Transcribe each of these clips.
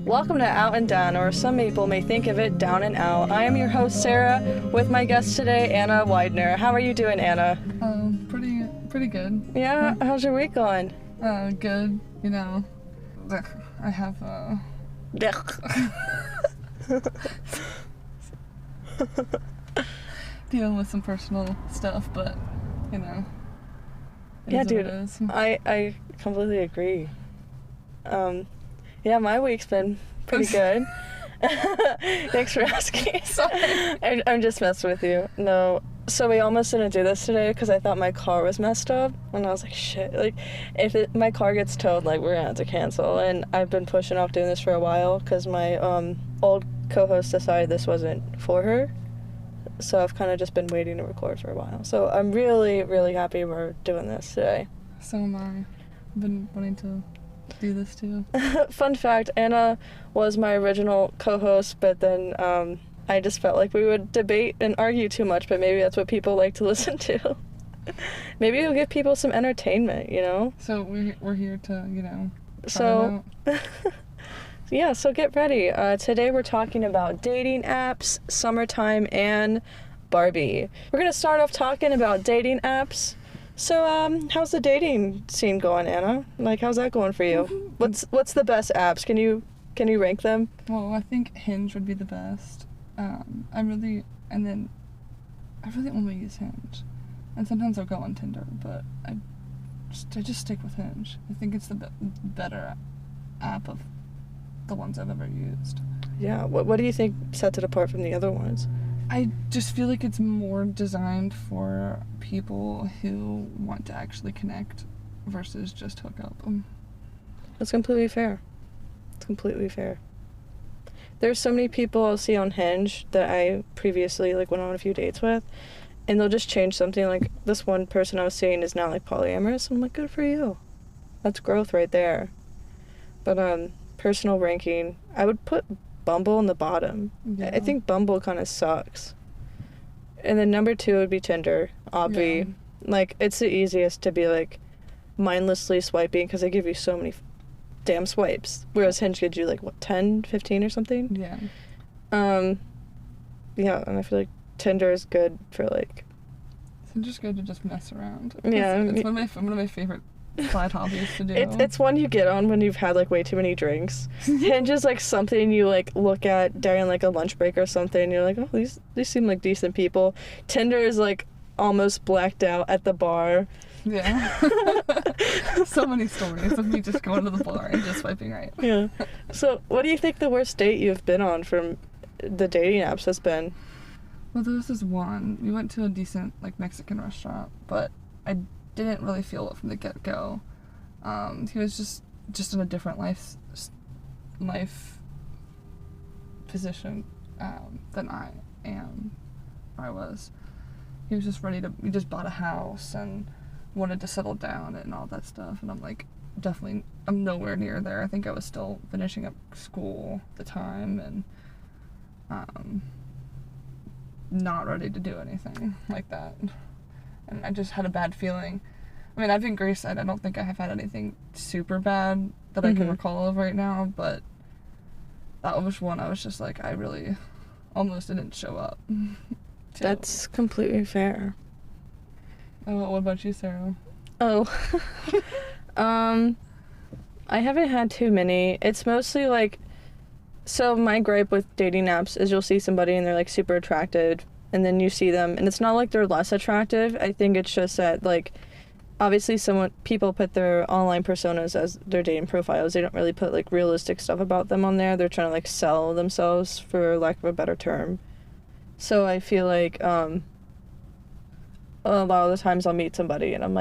Welcome to Out and Down, or some people may think of it down and out. I am your host, Sarah, with my guest today, Anna Weidner. How are you doing, Anna? Pretty good. Yeah? How's your week going? Good. You know, I have, dealing with some personal stuff, but, you know. Yeah, dude, I completely agree. Yeah, my week's been pretty good. Thanks for asking. Sorry. I'm just messing with you. No. So we almost didn't do this today because I thought my car was messed up. And I was like, shit. Like, if my car gets towed, like, we're going to have to cancel. And I've been pushing off doing this for a while because my old co-host decided this wasn't for her. So I've kind of just been waiting to record for a while. So I'm really, really happy we're doing this today. So am I. I've been wanting to do this too. Fun fact, Anna was my original co-host, but then I just felt like we would debate and argue too much, but maybe that's what people like to listen to. Maybe it'll give people some entertainment, you know? So we're here to, you know, So, yeah, so get ready. Today we're talking about dating apps, summertime, and Barbie. We're going to start off talking about dating apps. So, how's the dating scene going, Anna? Like, how's that going for you? What's the best apps? Can you rank them? Well, I think Hinge would be the best. I really only use Hinge. And sometimes I'll go on Tinder, but I just stick with Hinge. I think it's the better app of the ones I've ever used. Yeah, what do you think sets it apart from the other ones? I just feel like it's more designed for people who want to actually connect versus just hook up. That's completely fair. It's completely fair. There's so many people I'll see on Hinge that I previously went on a few dates with, and they'll just change something. Like, this one person I was seeing is now polyamorous. I'm like, good for you. That's growth right there. But personal ranking, I would put Bumble in the bottom. Yeah. I think Bumble kind of sucks. And then number 2 would be Tinder, obvi. Yeah. It's the easiest to be mindlessly swiping because they give you so many damn swipes, whereas Hinge gives you 10, 15 or something. Yeah. Yeah, and I feel like Tinder is good for Tinder's good to just mess around. Yeah, it's one of my favorite side hobbies to do. It's one you get on when you've had way too many drinks. Hinge is something you look at during a lunch break or something, and you're like, oh, these seem like decent people. Tinder is almost blacked out at the bar. Yeah. So many stories of me just going to the bar and just swiping right. Yeah. So what do you think the worst date you've been on from the dating apps has been? Well, there was this one. We went to a decent Mexican restaurant, but I didn't really feel it from the get-go. He was just in a different life position than I am. Or I was. He was just we just bought a house and wanted to settle down and all that stuff, and I'm nowhere near there. I think I was still finishing up school at the time, and not ready to do anything like that. And I just had a bad feeling. I mean, I've been graced. I don't think I have had anything super bad that I can recall of right now, but that was one I was just I really almost didn't show up. That's completely fair. What about you, Sarah? Oh. I haven't had too many. It's mostly so my gripe with dating apps is you'll see somebody and they're super attractive, and then you see them and it's not they're less attractive. I think it's just that obviously people put their online personas as their dating profiles. They don't really put realistic stuff about them on there. They're trying to sell themselves, for lack of a better term. So I feel a lot of the times I'll meet somebody and I'm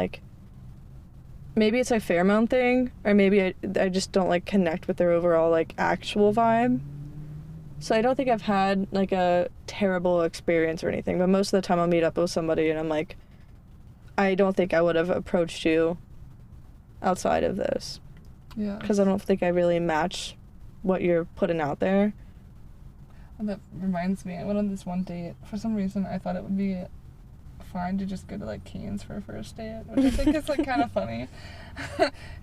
maybe it's a pheromone thing, or maybe I just don't connect with their overall actual vibe. So I don't think I've had a terrible experience or anything, but most of the time I'll meet up with somebody and I'm I don't think I would have approached you outside of this. Yeah. Because I don't think I really match what you're putting out there. And that reminds me, I went on this one date. For some reason, I thought it would be fine to just go to Cane's for a first date, which I think is kind of funny.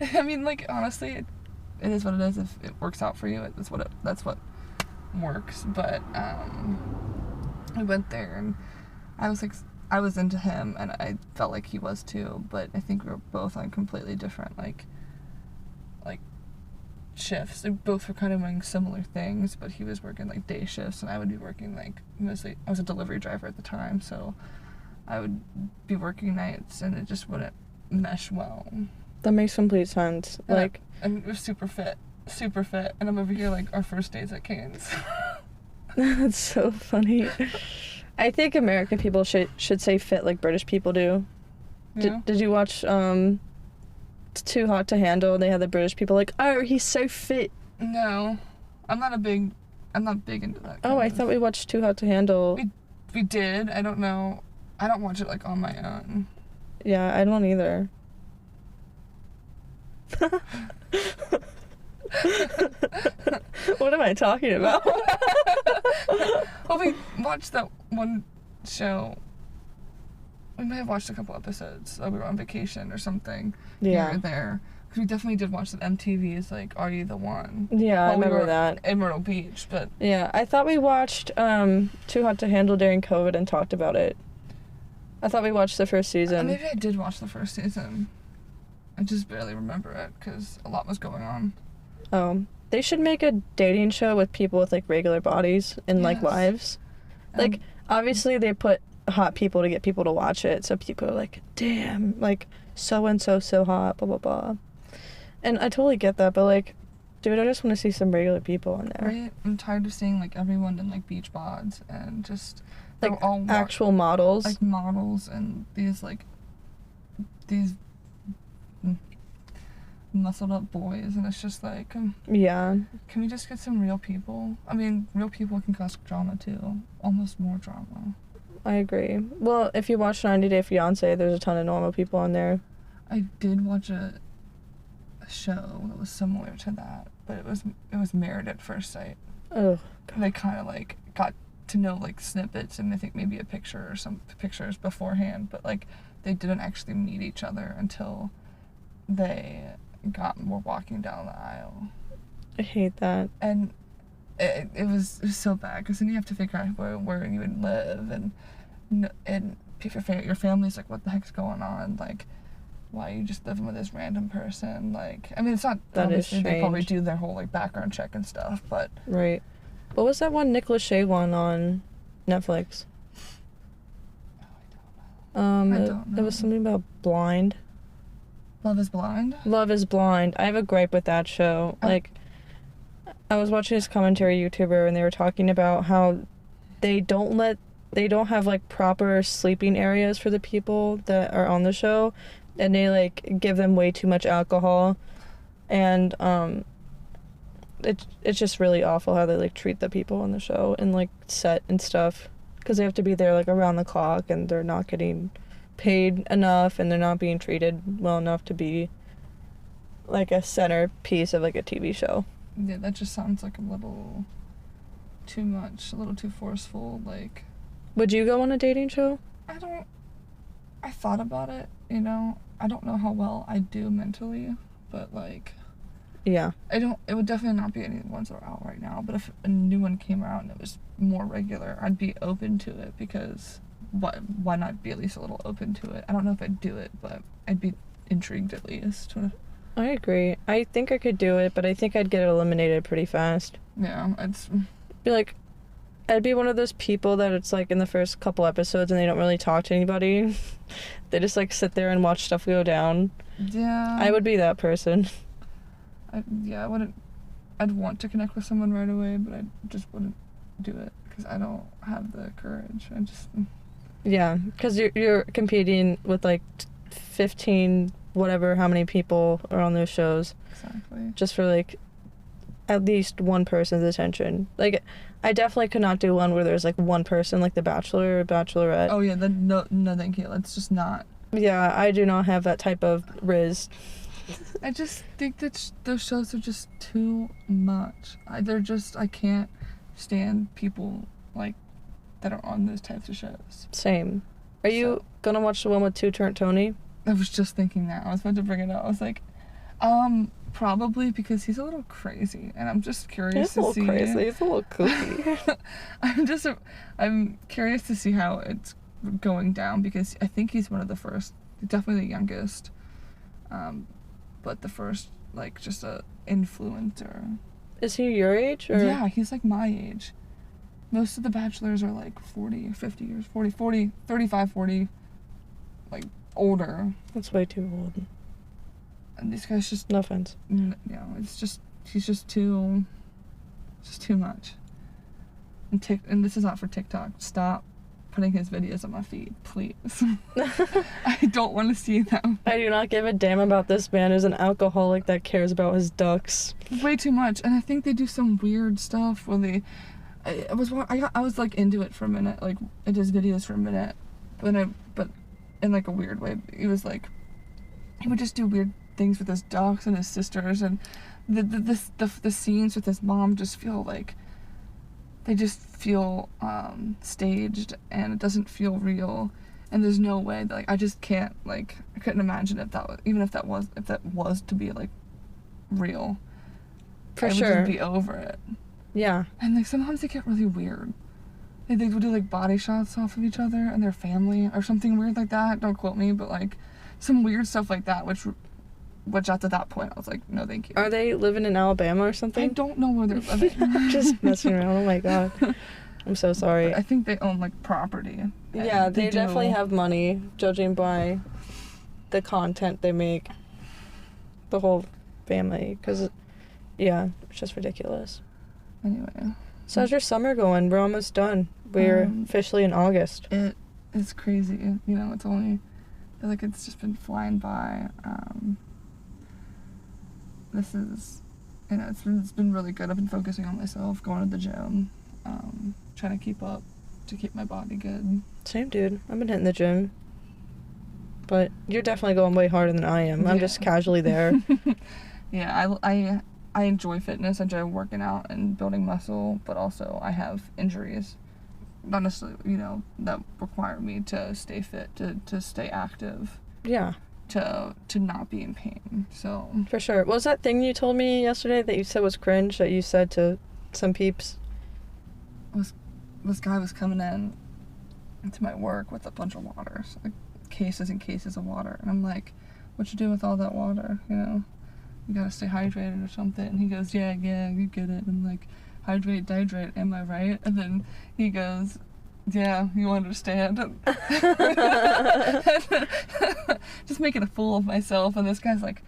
I mean, honestly, it is what it is. If it works out for you, that's what works. But we went there, and I was into him, and I felt like he was too. But I think we were both on completely different like shifts. We both were kind of doing similar things, but he was working like day shifts, and I would be working like mostly. I was a delivery driver at the time, so I would be working nights, and it just wouldn't mesh well. That makes complete sense. And like, and we're super fit, and I'm over here like our first days at Canes. that's so funny. I think American people should say fit like British people do. Yeah. Did you watch Too Hot to Handle? They had the British people like, oh, he's so fit. No, I'm not big into that. Oh, I thought we watched Too Hot to Handle. We did. I don't know. I don't watch it like on my own. Yeah, I don't either. What am I talking about? Well, we watched that one show. We may have watched a couple episodes. We were on vacation or something. Yeah. Here or there. Because we definitely did watch that MTV's like, Are You the One? Yeah, I remember that. In Myrtle Beach, but... Yeah, I thought we watched Too Hot to Handle during COVID and talked about it. I thought we watched the first season. Maybe I did watch the first season. I just barely remember it because a lot was going on. Oh, they should make a dating show with people with like regular bodies and like lives. Like, obviously they put hot people to get people to watch it, so people are like, damn, like so and so hot, blah blah blah. And I totally get that, but like, dude, I just want to see some regular people in there. Right? I'm tired of seeing like everyone in like beach bods and just like all actual models. Like models and these muscled up boys, and it's just like, yeah. Can we just get some real people? I mean, real people can cause drama too. Almost more drama. I agree. Well, if you watch 90 Day Fiancé, there's a ton of normal people on there. I did watch a show that was similar to that, but it was Married at First Sight. Oh, God. They kind of like got to know like snippets and I think maybe a picture or some pictures beforehand, but like they didn't actually meet each other until they were walking down the aisle. I hate that. And it was so bad because then you have to figure out where you would live, and your family's like, what the heck's going on? Like, why are you just living with this random person? Like, I mean, it's not that is strange. They probably do their whole like background check and stuff, but right. What was that one Nick Lachey one on Netflix? I don't know. It was something about blind. Love is Blind? Love is Blind. I have a gripe with that show. Like, I was watching this commentary YouTuber and they were talking about how they don't have like proper sleeping areas for the people that are on the show, and they like give them way too much alcohol, and it's just really awful how they like treat the people on the show and like set and stuff, because they have to be there like around the clock and they're not getting paid enough and they're not being treated well enough to be like a centerpiece of like a TV show. Yeah, that just sounds like a little too much, a little too forceful. Like, would you go on a dating show? I thought about it, you know. I don't know how well I do mentally, but like, yeah, it would definitely not be any of the ones that are out right now, but if a new one came out and it was more regular, I'd be open to it, because why not be at least a little open to it? I don't know if I'd do it, but I'd be intrigued at least. I agree. I think I could do it, but I think I'd get eliminated pretty fast. Yeah, I'd be one of those people that it's like in the first couple episodes and they don't really talk to anybody. They just like sit there and watch stuff go down. Yeah. I would be that person. I'd want to connect with someone right away, but I just wouldn't do it because I don't have the courage. Yeah, because you're competing with like 15, whatever, how many people are on those shows. Exactly. Just for like at least one person's attention. Like, I definitely could not do one where there's like one person, like The Bachelor or Bachelorette. Oh yeah, no, thank you. Let's just not. Yeah, I do not have that type of riz. I just think that those shows are just too much. I can't stand people like that are on those types of shows. Same. Are you gonna watch the one with Two Turnt Tony? I was just thinking that. I was about to bring it up. I was like, Probably because he's a little crazy, and I'm just curious to see. He's a little crazy. He's a little kooky. I'm curious to see how it's going down, because I think he's one of the first, definitely the youngest, but the first, like, just a influencer. Is he your age? Or? Yeah, he's like my age. Most of the bachelors are like 40, 50 years, 40, 35, 40, like, older. That's way too old. And these guys just... No offense. It's just... He's just too much. And this is not for TikTok. Stop putting his videos on my feed, please. I don't want to see them. I do not give a damn about this man who's an alcoholic that cares about his ducks. Way too much. And I think they do some weird stuff where they... I was like into it for a minute, like into his videos for a minute, but in like a weird way. He was like, he would just do weird things with his ducks and his sisters, and the scenes with his mom just feel like they just feel staged, and it doesn't feel real. And there's no way that, like, I just can't, like, I couldn't imagine if that was to be like real. For I sure. would just be over it. Yeah. And like sometimes they get really weird. They would do like body shots off of each other and their family or something weird like that. Don't quote me, but like some weird stuff like that, which after that point I was like, no thank you. Are they living in Alabama or something? I don't know where they're living. Just messing around. Oh my god. I'm so sorry. But I think they own like property. Yeah, they definitely have money, judging by the content they make. The whole family, because yeah, it's just ridiculous. Anyway. So how's your summer going? We're almost done. We're officially in August. It is crazy. You know, it's only, I feel like it's just been flying by. This is, you know, it's been really good. I've been focusing on myself, going to the gym, trying to keep up, to keep my body good. Same, dude. I've been hitting the gym. But you're definitely going way harder than I am. I'm just casually there. Yeah, I enjoy fitness. I enjoy working out and building muscle, but also I have injuries, not necessarily, you know, that require me to stay fit, to stay active. Yeah. To not be in pain. So for sure. What was that thing you told me yesterday that you said was cringe, that you said to some peeps? This guy was coming in to my work with a bunch of water, so like cases and cases of water, and I'm like, what you do with all that water, you know? You gotta stay hydrated or something. And he goes, yeah, you get it. And I'm like, hydrate, dehydrate, am I right? And then he goes, yeah, you understand. Just making a fool of myself. And this guy's like,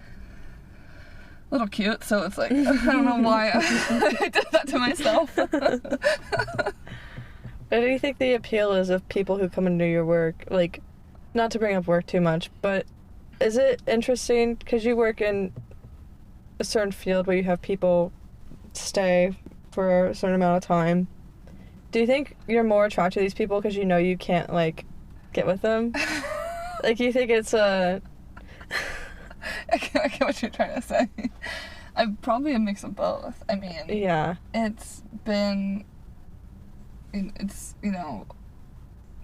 a little cute, so it's like, I don't know why I did that to myself. What do you think the appeal is of people who come into your work? Like, not to bring up work too much, but is it interesting, because you work in a certain field where you have people stay for a certain amount of time, do you think you're more attracted to these people because you know you can't, like, get with them? Like, you think it's a... I get what you're trying to say. I'm probably a mix of both. I mean, yeah, it's, you know,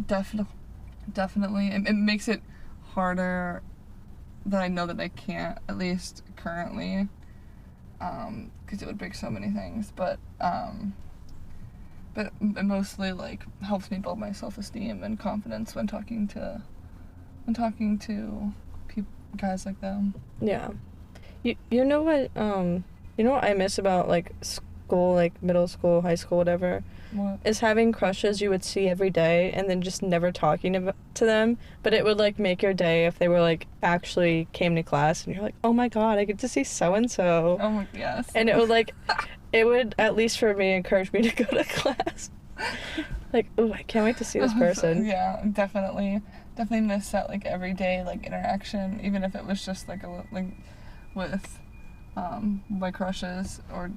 definitely, it makes it harder that I know that I can't, at least currently, because it would break so many things, but it mostly, like, helps me build my self-esteem and confidence when talking to guys like them. yeah. You know what I miss about, like, school, like middle school, high school, whatever, What? is having crushes you would see every day and then just never talking to them, but it would, like, make your day if they were, like, actually came to class and you're like, oh my god, I get to see so-and-so. Oh my, yes. And it would, like, it would, at least for me, encourage me to go to class. Like, oh, I can't wait to see this person. Yeah, definitely miss that, like, everyday, like, interaction, even if it was just like with my crushes, or,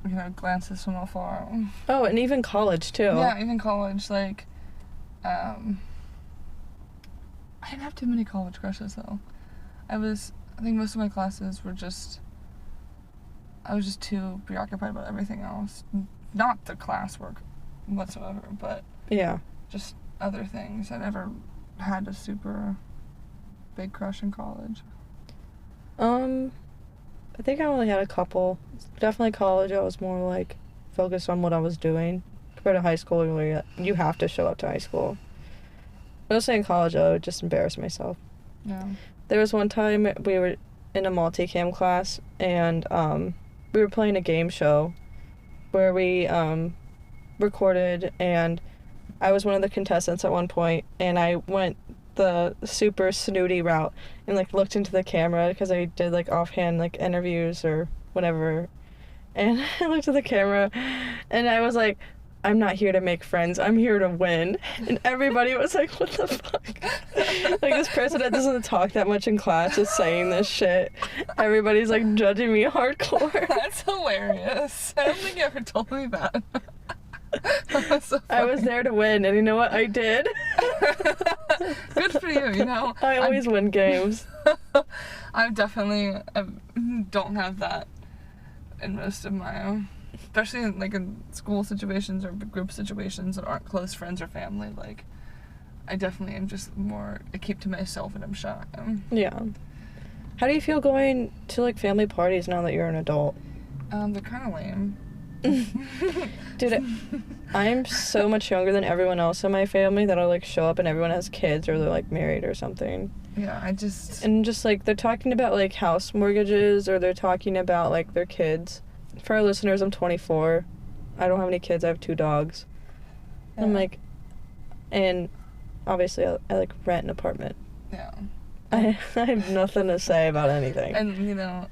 you know, glances from afar. Oh, and even college too. Yeah, even college, like, I didn't have too many college crushes though. I think most of my classes were I was just too preoccupied about everything else. Not the classwork whatsoever, but yeah, just other things. I never had a super big crush in college. I think I only had a couple. Definitely college, I was more like focused on what I was doing compared to high school where you have to show up to high school. Mostly in college, I would just embarrass myself. Yeah. There was one time we were in a multicam class and we were playing a game show where we recorded, and I was one of the contestants at one point, and I went the super snooty route and like looked into the camera because I did like offhand like interviews or whatever, and I looked at the camera and I was like, I'm not here to make friends, I'm here to win. And everybody was like, what the fuck? Like, this person that doesn't talk that much in class is saying this shit. Everybody's like judging me hardcore. That's hilarious. I don't think you ever told me that. That's so funny. I was there to win, and you know what? I did. Good for you, you know. I always win games. I definitely don't have that in most of my, especially in, like in school situations or group situations that aren't close friends or family. Like, I definitely am just more, I keep to myself and I'm shy. Yeah. How do you feel going to like family parties now that you're an adult? They're kind of lame. Dude, I'm so much younger than everyone else in my family that I'll like show up and everyone has kids or they're like married or something. Yeah, And just like they're talking about like house mortgages or they're talking about like their kids. For our listeners, I'm 24. I don't have any kids. I have 2 dogs. Yeah. I'm like, and obviously I like rent an apartment. Yeah. I have nothing to say about anything. And, you know,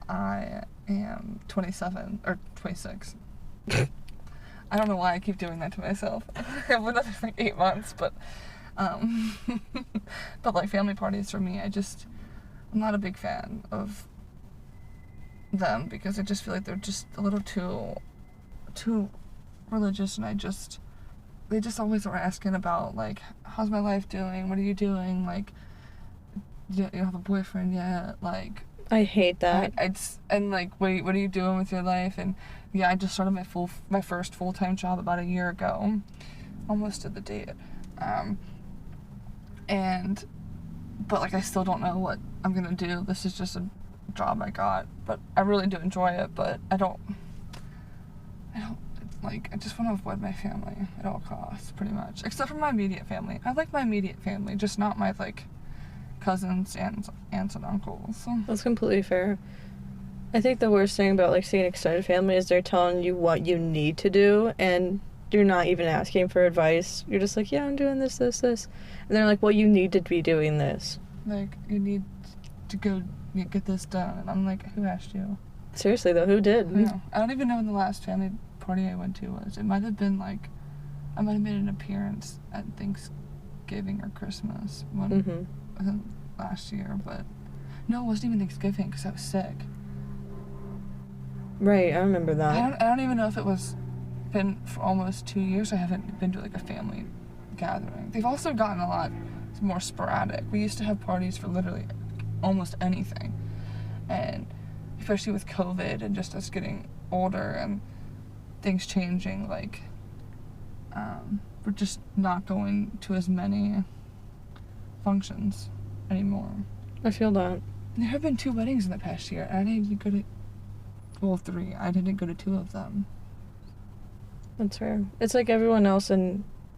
I am 27 or 26. I don't know why I keep doing that to myself. I have another like 8 months, but but like family parties for me, I'm not a big fan of them because I just feel like they're just a little too religious, and they just always are asking about like, how's my life doing? What are you doing? Like, you don't have a boyfriend yet? Like, I hate that. And like, wait, what are you doing with your life? And yeah, I just started my first full-time job about a year ago, almost to the date. But like, I still don't know what I'm gonna do. This is just a job I got, but I really do enjoy it. But I don't like. I just want to avoid my family at all costs, pretty much, except for my immediate family. I like my immediate family, just not my like cousins, aunts and uncles. That's completely fair. I think the worst thing about like seeing extended family is they're telling you what you need to do and you're not even asking for advice. You're just like, yeah, I'm doing this. And they're like, well, you need to be doing this. Like, you need to go get this done. And I'm like, who asked you? Seriously though, who did? Yeah. I don't even know when the last family party I went to was. It might have been like, I might have made an appearance at Thanksgiving or Christmas last year, but no, it wasn't even Thanksgiving because I was sick. Right, I remember that. I don't even know if it was been for almost 2 years. I haven't been to like a family gathering. They've also gotten a lot more sporadic. We used to have parties for literally almost anything, and especially with COVID and just us getting older and things changing, like we're just not going to as many functions anymore. I feel that. There have been 2 weddings in the past year, and I didn't even go to, well, 3. I didn't go to 2 of them. That's fair. It's like everyone else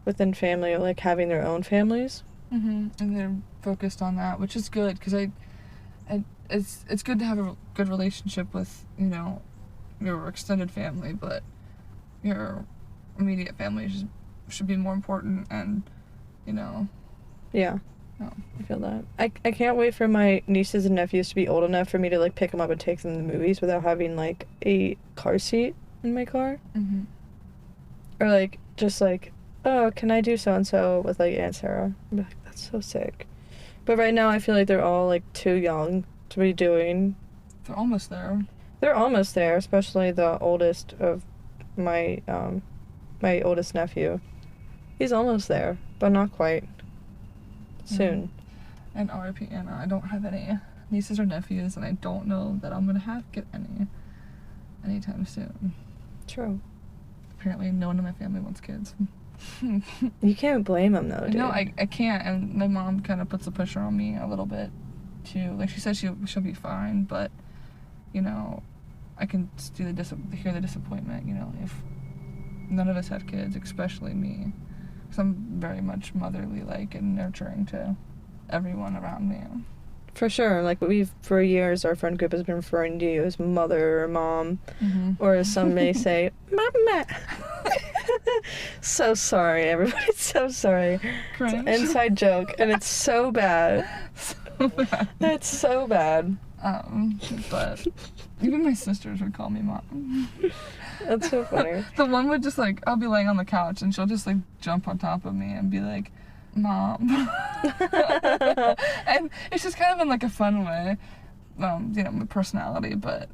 within family, like having their own families. And they're focused on that, which is good, because it's good to have a good relationship with, you know, your extended family, but your immediate family should be more important, and, you know. Yeah. No. I feel that. I can't wait for my nieces and nephews to be old enough for me to like pick them up and take them to the movies without having like a car seat in my car. Or like just like, oh, can I do so and so with like Aunt Sarah? I'm like, that's so sick. But right now I feel like they're all like too young to be doing. They're almost there. They're almost there, especially the oldest of my my oldest nephew. He's almost there, but not quite. Soon. And R.I.P. Anna. I don't have any nieces or nephews, and I don't know that I'm gonna get any anytime soon. True. Apparently, no one in my family wants kids. You can't blame them though, dude. No, I can't, and my mom kind of puts the pressure on me a little bit too. Like, she says she'll be fine, but you know, I can hear the disappointment, you know, if none of us have kids, especially me. Because I'm very much motherly, like, and nurturing to everyone around me. For sure. Like, for years, our friend group has been referring to you as mother or mom, or as some may say, mama. So sorry, everybody. So sorry. Cringe. It's an inside joke, and it's so bad. So bad. It's so bad. But even my sisters would call me mom. That's so funny. The one would just, like, I'll be laying on the couch, and she'll just, like, jump on top of me and be like, Mom. And it's just kind of in, like, a fun way, you know, my personality, but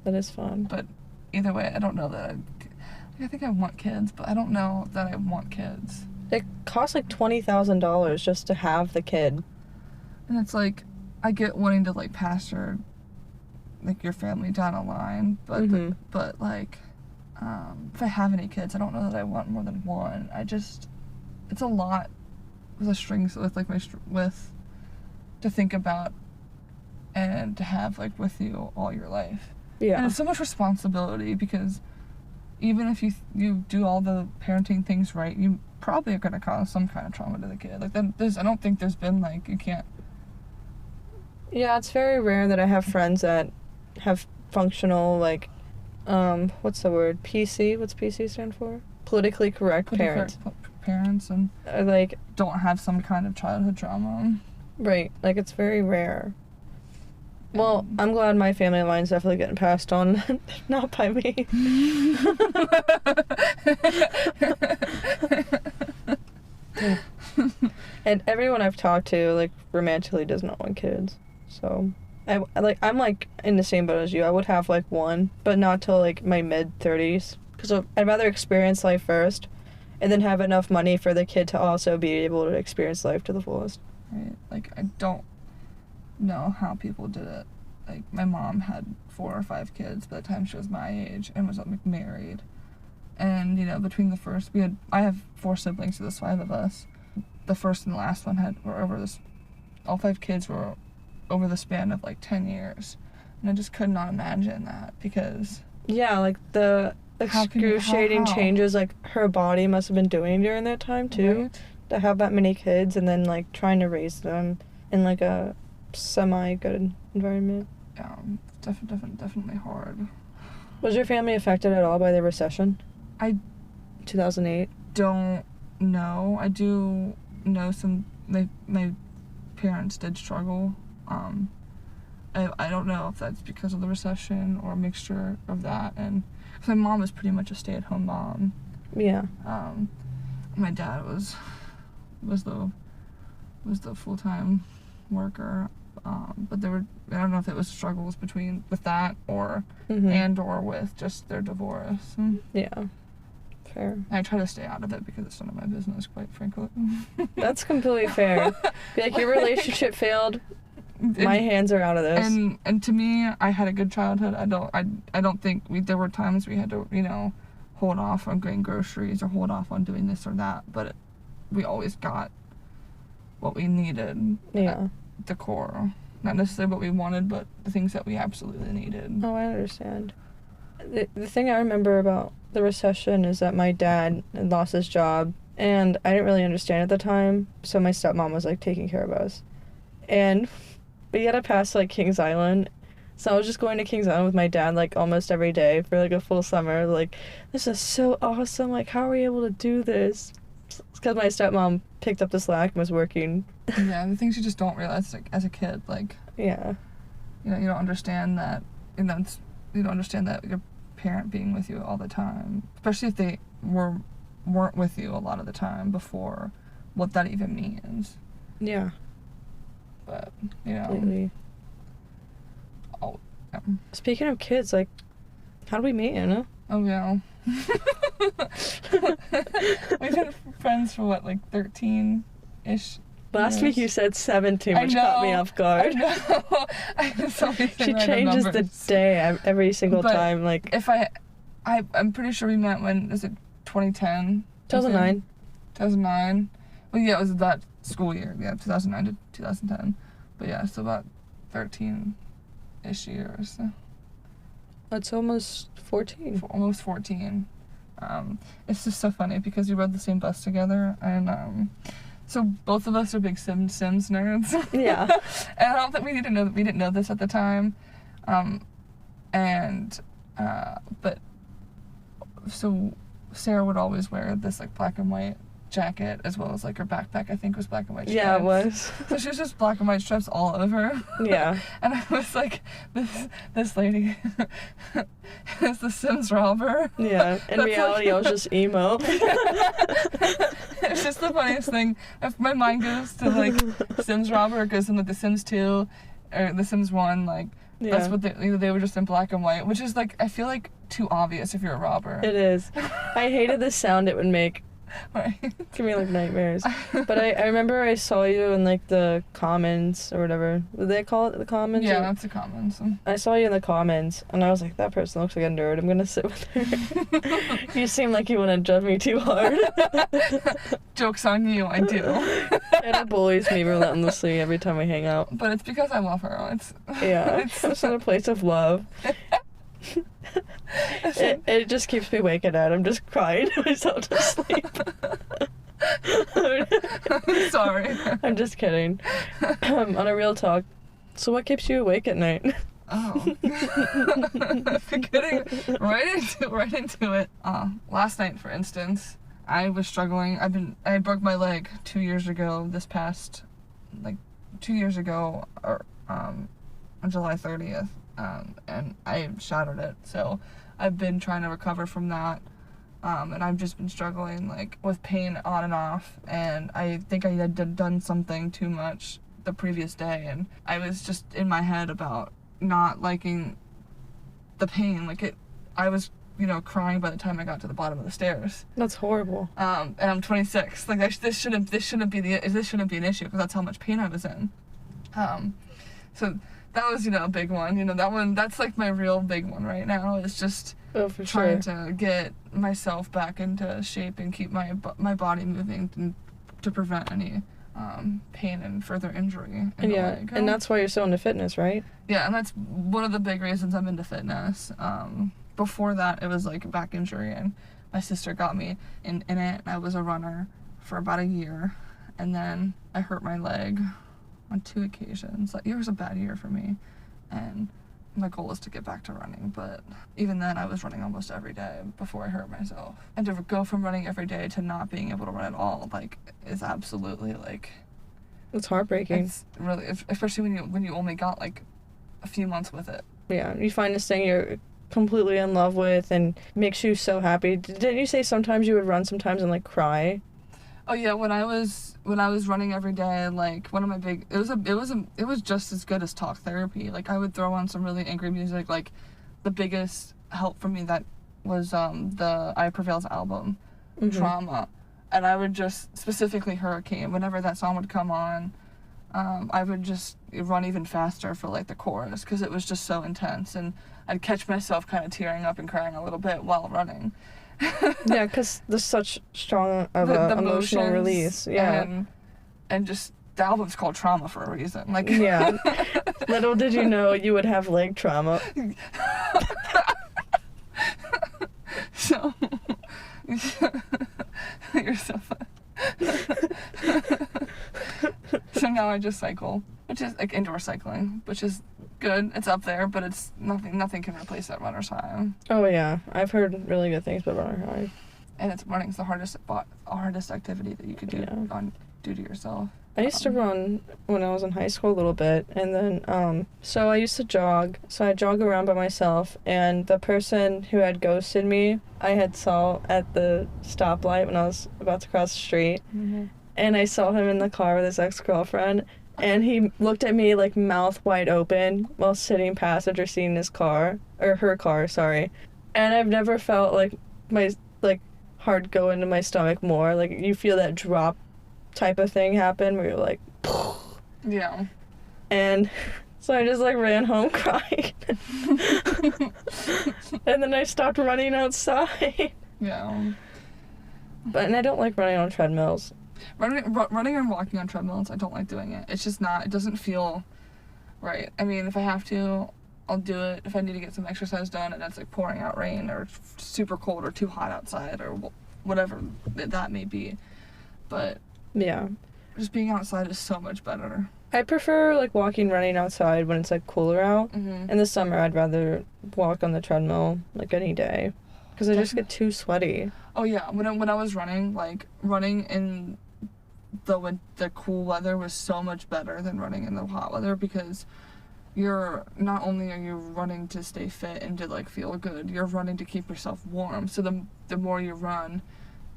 That is fun. But either way, I don't know that I think I want kids, but I don't know that I want kids. It costs like $20,000 just to have the kid. And it's like, I get wanting to, like, pastor, like, your family down a line, but but like, if I have any kids, I don't know that I want more than one. It's a lot with the strings, with, like, to think about and to have, like, with you all your life. Yeah. And it's so much responsibility, because even if you do all the parenting things right, you probably are going to cause some kind of trauma to the kid. Like, I don't think there's been, like, you can't. Yeah, it's very rare that I have friends that have functional, like, what's the word? PC? What's PC stand for? Politically correct parents. Parents, and like, don't have some kind of childhood trauma. Right. Like, it's very rare. Well, I'm glad my family line's definitely getting passed on, not by me. And everyone I've talked to, like, romantically does not want kids. So, I'm like in the same boat as you. I would have, like, one, but not till, like, my mid-30s. Because I'd rather experience life first, and then have enough money for the kid to also be able to experience life to the fullest. Right. Like, I don't know how people did it. Like, my mom had 4 or 5 kids by the time she was my age, and was, like, married. And, you know, between I have 4 siblings, so there's 5 of us. The first and the last one all 5 kids were over the span of, like, 10 years. And I just could not imagine that, because... Yeah, like, the excruciating changes, like, her body must have been doing during that time, too. Right? To have that many kids, and then, like, trying to raise them in, like, a semi-good environment. Yeah, definitely hard. Was your family affected at all by the recession? 2008? Don't know. I do know my parents did struggle. I don't know if that's because of the recession or a mixture of that, and cause my mom was pretty much a stay-at-home mom. Yeah. My dad was the full-time worker, but I don't know if it was struggles with that or with just their divorce. Yeah. Fair. I try to stay out of it because it's none of my business, quite frankly. That's completely fair. Be like, your relationship failed. My hands are out of this. And to me, I had a good childhood. I don't think there were times we had to, you know, hold off on getting groceries or hold off on doing this or that, but we always got what we needed. Yeah. At the core. Not necessarily what we wanted, but the things that we absolutely needed. Oh, I understand. The thing I remember about the recession is that my dad had lost his job, and I didn't really understand at the time, so my stepmom was, like, taking care of us. And we had to pass, like, Kings Island, so I was just going to Kings Island with my dad, like, almost every day for, like, a full summer. Like, this is so awesome, like, how are we able to do this? Because my stepmom picked up the slack and was working. Yeah, the things you just don't realize, like, as a kid, like... Yeah. You know, you don't understand that, you don't understand that your parent being with you all the time, especially if they weren't with you a lot of the time before, what that even means. Yeah. But, you know... Completely. Oh, yeah. Speaking of kids, like, how do we meet, Anna? Oh, yeah. We've been friends for, what, like, 13-ish Last years? Week you said 17, which caught me off guard. I know. She changes the day every single time. Like, if I'm pretty sure we met when, is it 2010? 2009. 2009. Well, yeah, it was that school year. Yeah, 2009 to 2010. But yeah, so about 13 ish years. That's almost 14. Almost 14. It's just so funny because we rode the same bus together, and so both of us are big Sims nerds. Yeah. And I don't think we didn't know this at the time, but so Sarah would always wear this like black and white jacket, as well as like her backpack I think was black and white stripes. Yeah, it was. So she was just black and white stripes all over. Yeah. And I was like, this lady is the Sims robber. Yeah. In reality, I was just emo. It's just the funniest thing. If my mind goes to like Sims robber, it goes in like the Sims 2 or the Sims 1, like that's what they were just in black and white, which is like, I feel like too obvious if you're a robber. It is. I hated the sound it would make. Right. Give me like nightmares. But I remember I saw you in like the comments or whatever. Did they call it the comments? Yeah, that's the comments. I saw you in the comments and I was like, that person looks like a nerd. I'm gonna sit with her. You seem like you want to judge me too hard. Joke's on you, I do. Anna bullies me relentlessly every time we hang out. But it's because I love her. It's in a place of love. It just keeps me waking up. I'm just crying myself to sleep. I'm sorry. I'm just kidding. On a real talk, so what keeps you awake at night? Oh. Getting right into it. Last night, for instance, I was struggling. I broke my leg 2 years ago. This past, 2 years ago, or on July 30th. And I shattered it, so I've been trying to recover from that, and I've just been struggling with pain on and off, and I think I had done something too much the previous day, and I was just in my head about not liking the pain. I was crying by the time I got to the bottom of the stairs. That's horrible. And I'm 26. This shouldn't be an issue, because that's how much pain I was in. So that was, a big one. That's my real big one right now, is just trying to get myself back into shape and keep my body moving to prevent any pain and further injury in the leg. And that's why you're so into fitness, right? Yeah, and that's one of the big reasons I'm into fitness. Before that, it was a back injury, and my sister got me in it, and I was a runner for about a year, and then I hurt my leg on 2 occasions. It was a bad year for me, and my goal is to get back to running, but even then I was running almost every day before I hurt myself. And to go from running every day to not being able to run at all, is absolutely it's heartbreaking. It's really, especially when you only got a few months with it. Yeah, you find this thing you're completely in love with and makes you so happy. Didn't you say sometimes you would run sometimes and cry? Oh yeah, when I was running every day, one of my big, it was just as good as talk therapy. I would throw on some really angry music. The biggest help for me that was the I Prevail's album, Trauma, and I would just, specifically Hurricane, whenever that song would come on, I would just run even faster for the chorus, because it was just so intense, and I'd catch myself kind of tearing up and crying a little bit while running. Yeah, because there's such strong of the emotional release. Yeah. And just, the album's called Trauma for a reason. Yeah. Little did you know you would have leg trauma. So, you're so fun. So now I just cycle, which is indoor cycling, which is good. It's up there, but it's nothing can replace that runner's high. Oh yeah, I've heard really good things about runner high. And running's the hardest activity that you could do to yourself. I used to run when I was in high school a little bit, and then so I used to jog. So I jog around by myself, and the person who had ghosted me, I had saw at the stoplight when I was about to cross the street, and I saw him in the car with his ex-girlfriend. And he looked at me mouth wide open while sitting passenger seat in his car, or her car, sorry. And I've never felt my heart go into my stomach more. You feel that drop type of thing happen where you're yeah. And so I just ran home crying. And then I stopped running outside. Yeah. And I don't like running on treadmills. Running and walking on treadmills, I don't like doing it. It's just not, it doesn't feel right. I mean, if I have to, I'll do it if I need to get some exercise done and it's like pouring out rain or super cold or too hot outside or whatever that may be. But Yeah. just being outside is so much better. I prefer, like, walking, running outside when it's, like, cooler out. Mm-hmm. In the summer, I'd rather walk on the treadmill, like, any day. Because I just get too sweaty. Oh, yeah. When I was running, like, running in the cool weather was so much better than running in the hot weather, because you're not only are you running to stay fit and to, like, feel good, you're running to keep yourself warm. So the more you run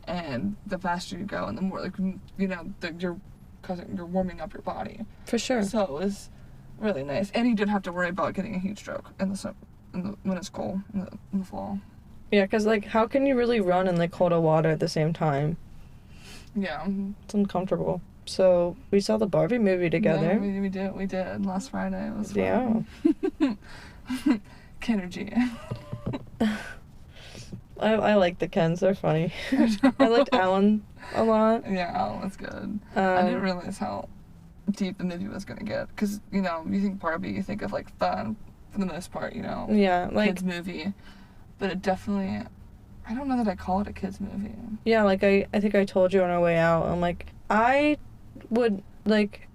and the faster you go and the more, like, you know, you're warming up your body. For sure. So it was really nice. And you didn't have to worry about getting a heat stroke when it's cold in the fall. Yeah, because, like, how can you really run in, like, cold water at the same time? Yeah. It's uncomfortable. So, we saw the Barbie movie together. Yeah, we did. Last Friday. It was fun. Yeah. Kenergy. I like the Kens. They're funny. I liked Alan a lot. Yeah, Alan was good. I didn't realize how deep the movie was going to get. Because, you know, you think Barbie, you think of, like, fun for the most part, you know. Yeah, like... kids movie. But it definitely... I don't know that I call it a kids movie. Yeah, like, I think I told you on our way out, I'm like, I would, like...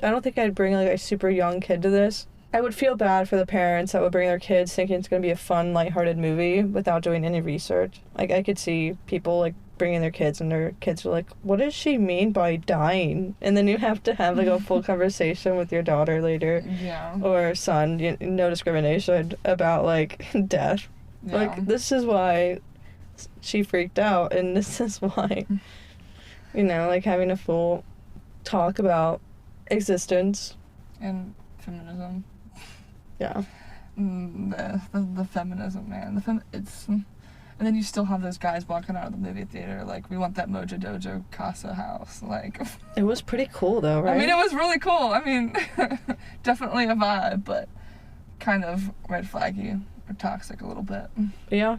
I don't think I'd bring, like, a super young kid to this. I would feel bad for the parents that would bring their kids thinking it's going to be a fun, lighthearted movie without doing any research. Like, I could see people, like, bringing their kids, and their kids are like, what does she mean by dying? And then you have to have, like, a full conversation with your daughter later. Yeah. Or son, no discrimination, about, like, death. Yeah. Like, this is why she freaked out, and this is why, you know, like, having a full talk about existence. And feminism. Yeah. The feminism, man. And then you still have those guys walking out of the movie theater like, we want that Mojo Dojo Casa house. Like, it was pretty cool, though, right? I mean, it was really cool. I mean, definitely a vibe, but kind of red flaggy or toxic a little bit. Yeah.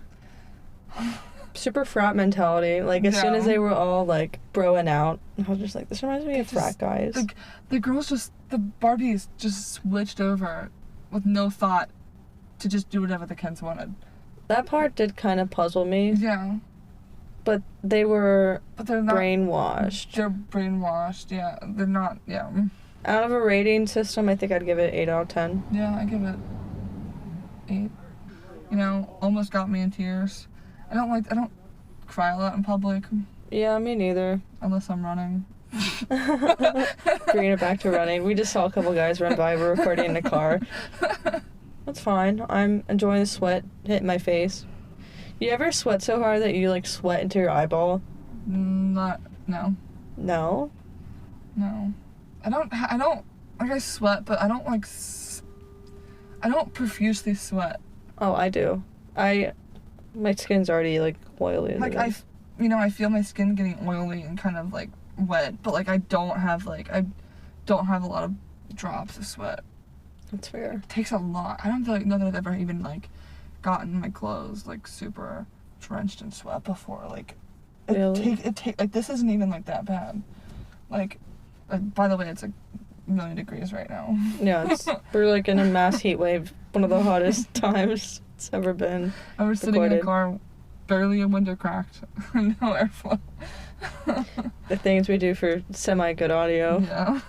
Super frat mentality. Like, as soon as they were all, like, broing out, I was just like, this reminds me of frat guys. The girls the Barbies just switched over with no thought to just do whatever the Kens wanted. That part did kind of puzzle me. Yeah. But they were they're not brainwashed. They're brainwashed, yeah. They're not, yeah. Out of a rating system, I think I'd give it 8 out of 10. Yeah, I give it 8. You know, almost got me in tears. I don't cry a lot in public. Yeah, me neither. Unless I'm running. Bringing it back to running. We just saw a couple guys run by. We're recording in the car. That's fine. I'm enjoying the sweat hitting my face. You ever sweat so hard that you, like, sweat into your eyeball? No. No? No. I don't, like, I sweat, but I don't, like, I don't profusely sweat. Oh, I do. My skin's already, like, oily. Like, I feel my skin getting oily and kind of, like, wet, but, like, I don't have a lot of drops of sweat. That's fair. It takes a lot. I don't know that I've ever even, like, gotten my clothes, like, super drenched in sweat before. Like, Really? Like, this isn't even, like, that bad. Like, by the way, it's, like, 1,000,000 degrees right now. Yeah, we're, like, in a mass heat wave. One of the hottest times it's ever been. I was sitting in a car, barely a window cracked, no airflow. The things we do for semi-good audio. Yeah.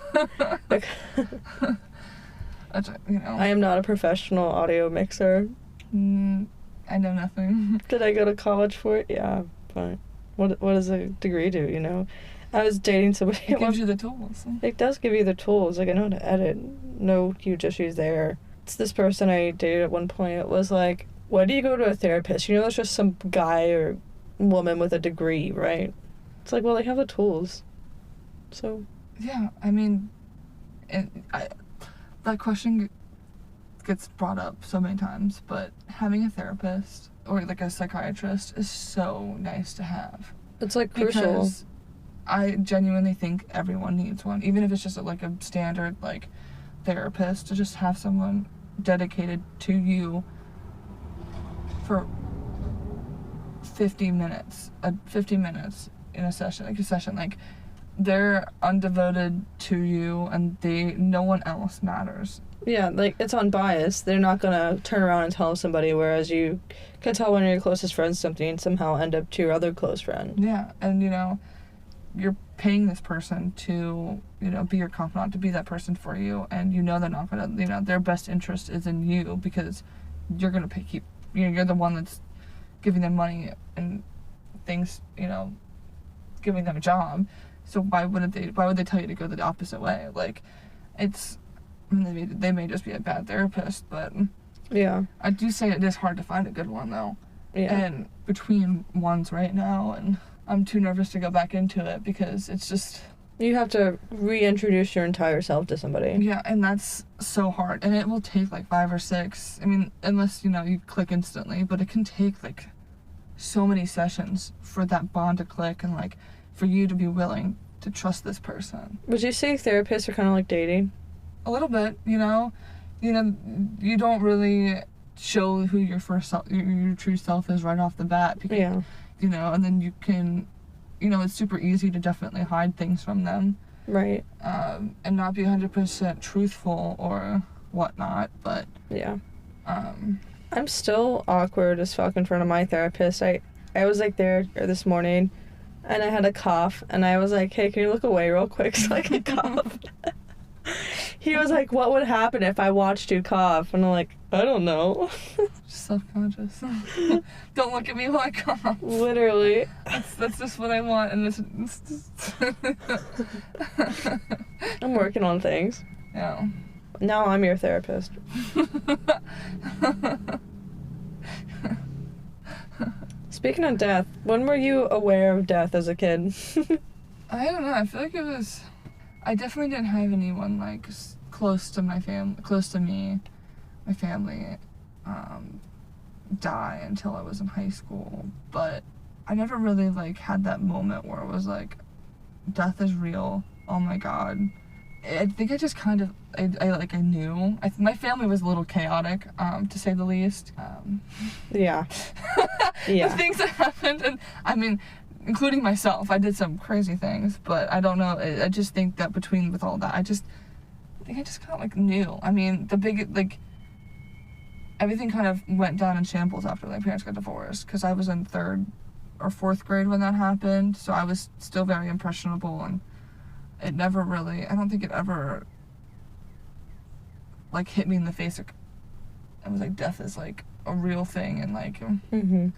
You know. I am not a professional audio mixer. I know nothing. Did I go to college for it? Yeah, but what does a degree do, you know? I was dating somebody. It gives you the tools. It does give you the tools. Like, I know how to edit. No huge issues there. It's this person I dated at one point. It was like, why do you go to a therapist? You know, there's just some guy or woman with a degree, right? It's like, well, they have the tools. So. Yeah, I mean, that question gets brought up so many times, but having a therapist or, like, a psychiatrist is so nice to have. It's, like, crucial. Because I genuinely think everyone needs one, even if it's just, like, a standard, like, therapist, to just have someone dedicated to you for 50 minutes in a session, like, they're undevoted to you, and no one else matters Yeah, like, it's unbiased. They're not gonna turn around and tell somebody, whereas you can tell one of your closest friends something and somehow end up to your other close friend. Yeah, and, you're paying this person to, be your confidant, to be that person for you, and they're not gonna, their best interest is in you because you're gonna you're the one that's giving them money and things, giving them a job. So why would they tell you to go the opposite way? Like, they may just be a bad therapist, but Yeah. I do say it is hard to find a good one, though. Yeah. And between ones right now, and I'm too nervous to go back into it because it's just... You have to reintroduce your entire self to somebody. Yeah, and that's so hard. And it will take, 5 or 6. I mean, unless, you click instantly. But it can take, so many sessions for that bond to click and, for you to be willing to trust this person. Would you say therapists are kind of like dating? A little bit, you don't really show who your your true self is right off the bat. Because, Yeah. And then you can, it's super easy to definitely hide things from them. Right. And not be 100% truthful or whatnot, but... Yeah. I'm still awkward as fuck in front of my therapist. I was, there this morning, and I had a cough, and I was like, hey, can you look away real quick so I can cough? He was like, what would happen if I watched you cough? And I'm like, I don't know. Just self-conscious. Don't look at me while I cough. Literally. That's just what I want, and it's I'm working on things. Yeah. Now I'm your therapist. Speaking of death, when were you aware of death as a kid? I don't know. I feel like I definitely didn't have anyone close to my family, die until I was in high school. But I never really had that moment where it was death is real. Oh my God. I think I just kind of I knew. My family was a little chaotic, to say the least. Yeah. Yeah. The things that happened, and I mean, including myself, I did some crazy things, but I don't know. I just think that with all that, I think I just kind of knew. I mean, everything kind of went down in shambles after my parents got divorced, because I was in 3rd or 4th grade when that happened, so I was still very impressionable, and it never really, I don't think it ever hit me in the face. I was death is a real thing, and Mm-hmm.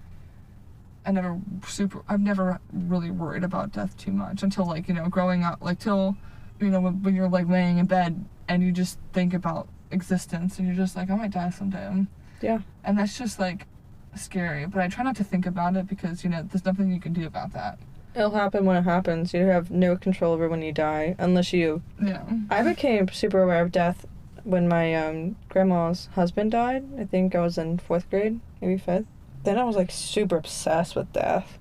I've never really worried about death too much until growing up, till when you're laying in bed and you just think about existence and you're just I might die someday. Yeah. And that's just scary, but I try not to think about it because there's nothing you can do about that. It'll happen when it happens. You have no control over when you die, unless you... Yeah. I became super aware of death when my grandma's husband died. I think I was in 4th grade, maybe 5th. Then I was super obsessed with death.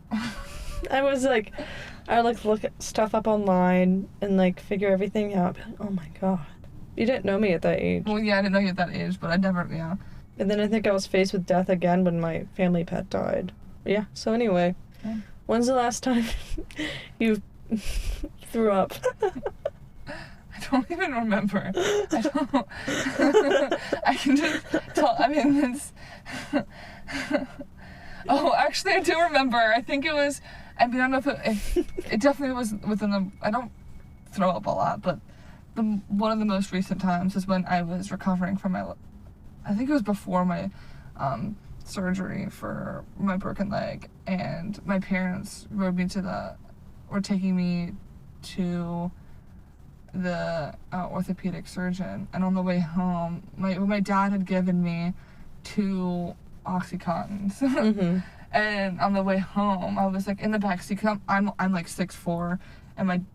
I would look at stuff up online and figure everything out. Oh my God. You didn't know me at that age. Well, yeah, I didn't know you at that age, but I never, yeah. And then I think I was faced with death again when my family pet died. Yeah, so anyway. Yeah. When's the last time you threw up? I don't even remember. I don't. I can just tell. I mean, it's. Oh, actually, I do remember. I think it was. I mean, I don't know if it definitely was within the. I don't throw up a lot, but one of the most recent times is when I was recovering from my. I think it was before my surgery for my broken leg, and my parents were taking me to the orthopedic surgeon, and on the way home, my dad had given me 2 Oxycontins. Mm-hmm. And on the way home, I was in the back seat, cause I'm 6'4", and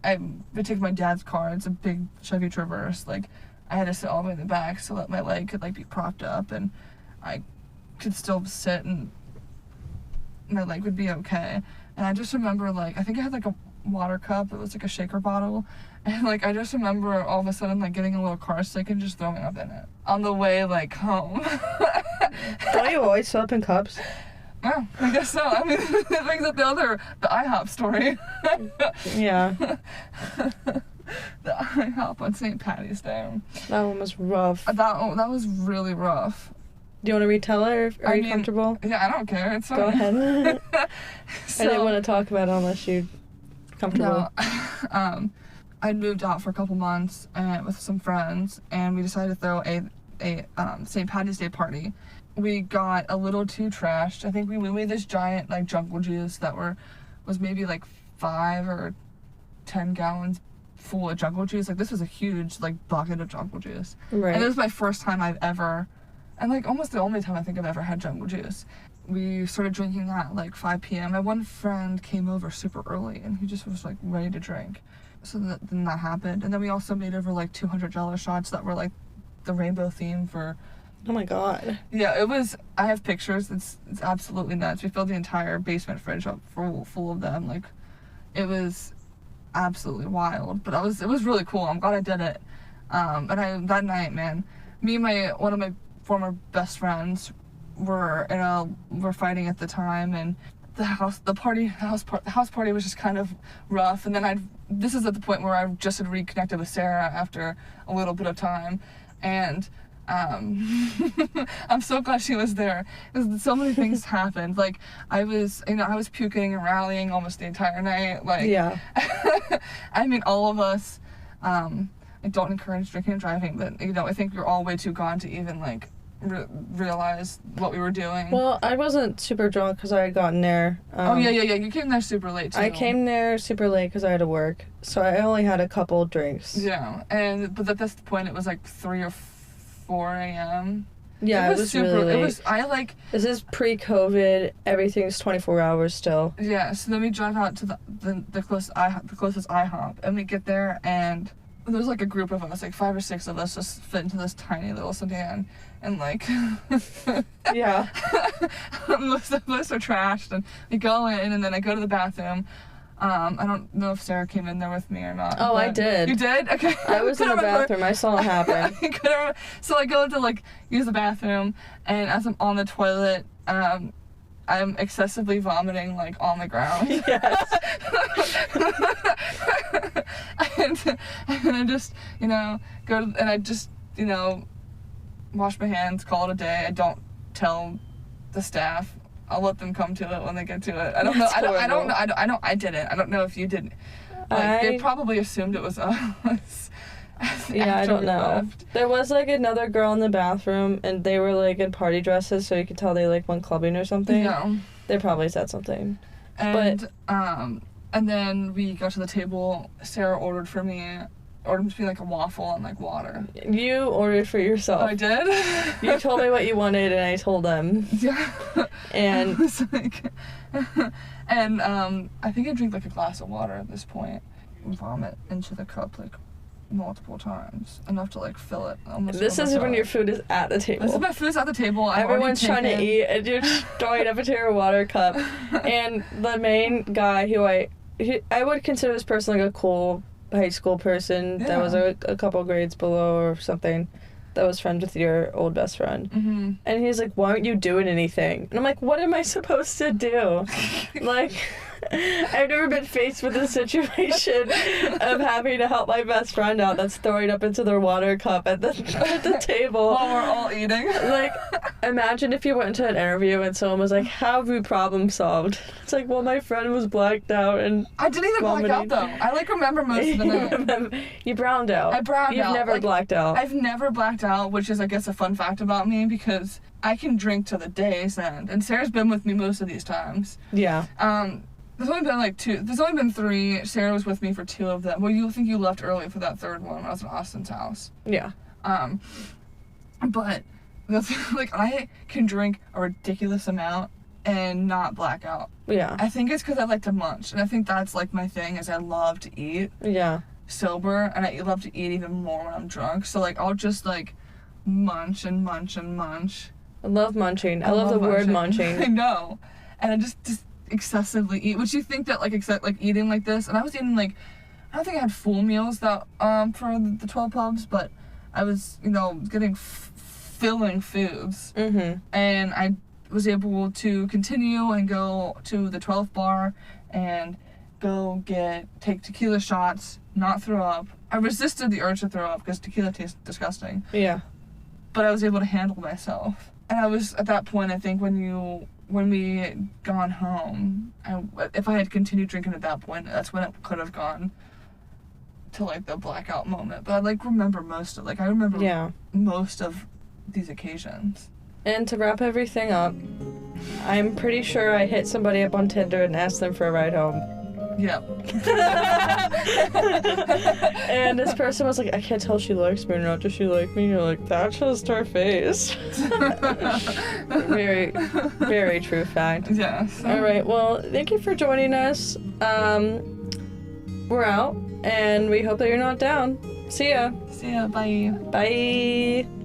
I would take my dad's car. It's a big Chevy Traverse. I had to sit all the way in the back so that my leg could be propped up, and I could still sit, and my leg would be okay. And I just remember I think I had a water cup. It was a shaker bottle, and I just remember all of a sudden getting a little car sick and just throwing up in it on the way home. Don't you always fill up in cups? Yeah, I guess so. I mean, it brings up the IHOP story. Yeah. the IHOP on St. Patty's Day. That one was rough. That was really rough. Do you want to retell it, or are you comfortable? Yeah, I don't care. It's fine. Go ahead. So, I didn't want to talk about it unless you're comfortable. No, I'd moved out for a couple months with some friends, and we decided to throw a St. Patty's Day party. We got a little too trashed. I think we made this giant like jungle juice that was maybe like 5 or 10 gallons full of jungle juice. Like, this was a huge like bucket of jungle juice. Right. And it was my first time I've ever, and like almost the only time I think I've ever had jungle juice. We started drinking that at like 5 p.m. My one friend came over super early, and he just was like ready to drink. So then that happened. And then we also made over like $200 shots that were like the rainbow theme for... Oh my god. Yeah, it was... I have pictures. It's absolutely nuts. We filled the entire basement fridge up full of them. Like, it was absolutely wild. But it was really cool. I'm glad I did it. And that night, man, me and one of my former best friends were fighting at the time, and the house party was just kind of rough. And then this is at the point where I just had reconnected with Sarah after a little bit of time, and I'm so glad she was there, because so many things happened. Like, I was puking and rallying almost the entire night. Like, yeah. I mean, all of us. I don't encourage drinking and driving, but I think we're all way too gone to even like realize what we were doing. Well, I wasn't super drunk because I had gotten there. Yeah. You came there super late too. I came there super late because I had to work, so I only had a couple drinks. Yeah, but at this point it was like 3 or 4 a.m. Yeah, it was really late. This is pre-COVID. Everything's 24 hours still. Yeah. So then we drive out to the closest IHOP, and we get there, and there's like a group of us, like 5 or 6 of us, just fit into this tiny little sedan, and like, yeah, most of us are trashed, and we go in, and then I go to the bathroom. I don't know if Sarah came in there with me or not. Oh, I did. You did? Okay. I was in the bathroom. I saw it happen. So I go to like use the bathroom, and as I'm on the toilet, I'm excessively vomiting like on the ground. Yes. and I just, wash my hands, call it a day. I don't tell the staff. I'll let them come to it when they get to it. I don't know. I didn't. I don't know if you did. They probably assumed it was us. Yeah, I don't know. There was like another girl in the bathroom, and they were like in party dresses, so you could tell they like went clubbing or something. No. They probably said something. And then we got to the table. Sarah ordered me like a waffle and like water. You ordered for yourself. Oh, I did? You told me what you wanted, and I told them. Yeah. And I was like, I think I drank like a glass of water at this point. Vomit into the cup like multiple times, enough to like fill it. This is when your food is at the table. This is my food's at the table. Everyone's trying to eat, and you're throwing up into your water cup. And the main guy, who I would consider this person like a cool high school person that was a couple grades below or something, that was friends with your old best friend. Mm-hmm. And he's like, why aren't you doing anything? And I'm like, what am I supposed to do? Like, I've never been faced with a situation of having to help my best friend out that's throwing up into their water cup at the table. While we're all eating. Like, imagine if you went into an interview and someone was like, how have you problem solved? It's like, well, my friend was blacked out and I didn't even black out, though. I, like, remember most of the night. You browned out. I browned You've out. never blacked out. I've never blacked out, which is, I guess, a fun fact about me, because I can drink to the day's end. And Sarah's been with me most of these times. Yeah. There's only been like 2. There's only been 3. Sarah was with me for 2 of them. Well, you think you left early for that 3rd one when I was in Austin's house. Yeah. But like, I can drink a ridiculous amount and not black out. Yeah. I think it's because I like to munch, and I think that's like my thing, is I love to eat. Yeah. Sober, and I love to eat even more when I'm drunk. So like, I'll just like munch and munch and munch. I love munching. I love the word munching. I know. And I just excessively eat, which you think that like eating like this, and I was eating like, I don't think I had full meals that for the 12 pubs, but I was getting filling foods. Mm-hmm. And I was able to continue and go to the 12th bar and take tequila shots, not throw up, I resisted the urge to throw up because tequila tastes disgusting. Yeah. But I was able to handle myself. And I was, at that point, I think when we had gone home, if I had continued drinking at that point, that's when it could have gone to, like, the blackout moment. But I, like, remember most of these occasions. And to wrap everything up, I'm pretty sure I hit somebody up on Tinder and asked them for a ride home. Yep. And this person was like, I can't tell if she likes me or not. Does she like me? You're like, that's just her face. Very, very true fact. Yes. All right. Well, thank you for joining us. We're out, and we hope that you're not down. See ya. See ya. Bye. Bye.